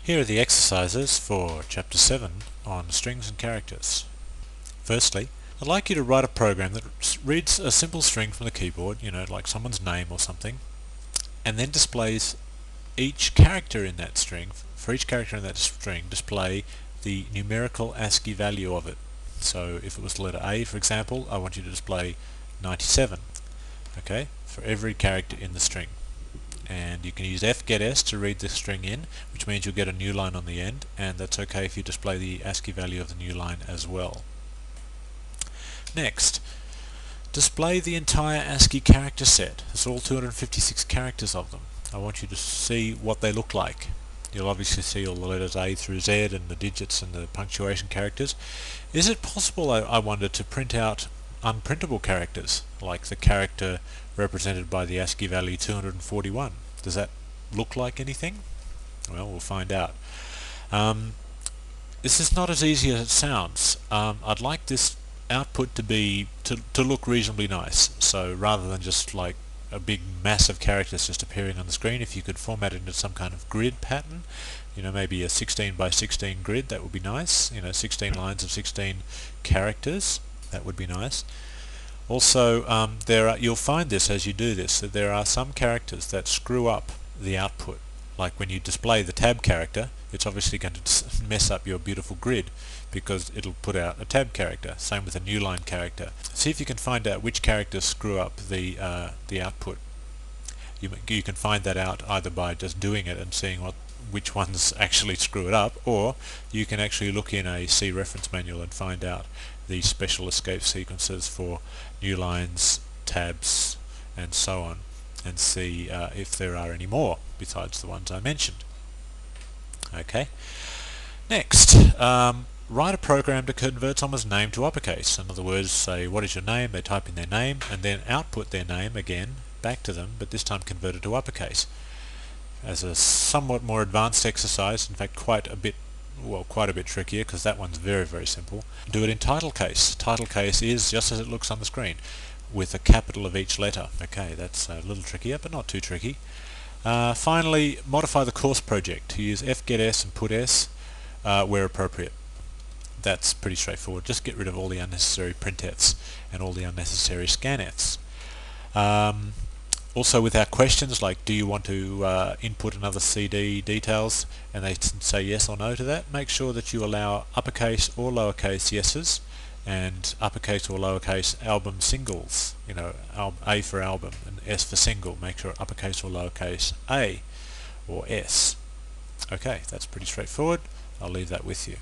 Here are the exercises for Chapter 7 on strings and characters. Firstly, I'd like you to write a program that reads a simple string from the keyboard, like someone's name or something, and then displays each character in that string. For each character in that string, display the numerical ASCII value of it. So if it was the letter A, for example, I want you to display 97, okay, for every character in the string. And you can use fgetS to read the string in, which means you'll get a new line on the end, and that's okay if you display the ASCII value of the new line as well. Next, display the entire ASCII character set. There's all 256 characters of them. I want you to see what they look like. You'll obviously see all the letters A through Z and the digits and the punctuation characters. Is it possible, I wonder, to print out unprintable characters, like the character represented by the ASCII value 241? Does that look like anything? Well, we'll find out. This is not as easy as it sounds. I'd like this output to look reasonably nice. So rather than just like a big mass of characters just appearing on the screen, if you could format it into some kind of grid pattern, maybe a 16 by 16 grid, that would be nice. 16 lines of 16 characters, that would be nice. Also, you'll find this as you do this, that there are some characters that screw up the output. Like when you display the tab character, it's obviously going to mess up your beautiful grid because it'll put out a tab character. Same with a new line character. See if you can find out which characters screw up the output. You can find that out either by just doing it and seeing which ones actually screw it up, or you can actually look in a C reference manual and find out the special escape sequences for new lines, tabs, and so on, and see if there are any more besides the ones I mentioned. Okay. Next, write a program to convert someone's name to uppercase. In other words, say, what is your name? They type in their name and then output their name again back to them, but this time converted to uppercase. As a somewhat more advanced exercise, in fact quite a bit trickier, because that one's very, very simple. Do it in title case. Title case is just as it looks on the screen, with a capital of each letter. Okay, that's a little trickier, but not too tricky. Finally, modify the course project. Use fgetS and putS where appropriate. That's pretty straightforward. Just get rid of all the unnecessary printfs and all the unnecessary scanfs. Also with our questions, like do you want to input another CD details, and they say yes or no to that, make sure that you allow uppercase or lowercase yeses and uppercase or lowercase album singles, A for album and S for single. Make sure uppercase or lowercase A or S. Okay, that's pretty straightforward. I'll leave that with you.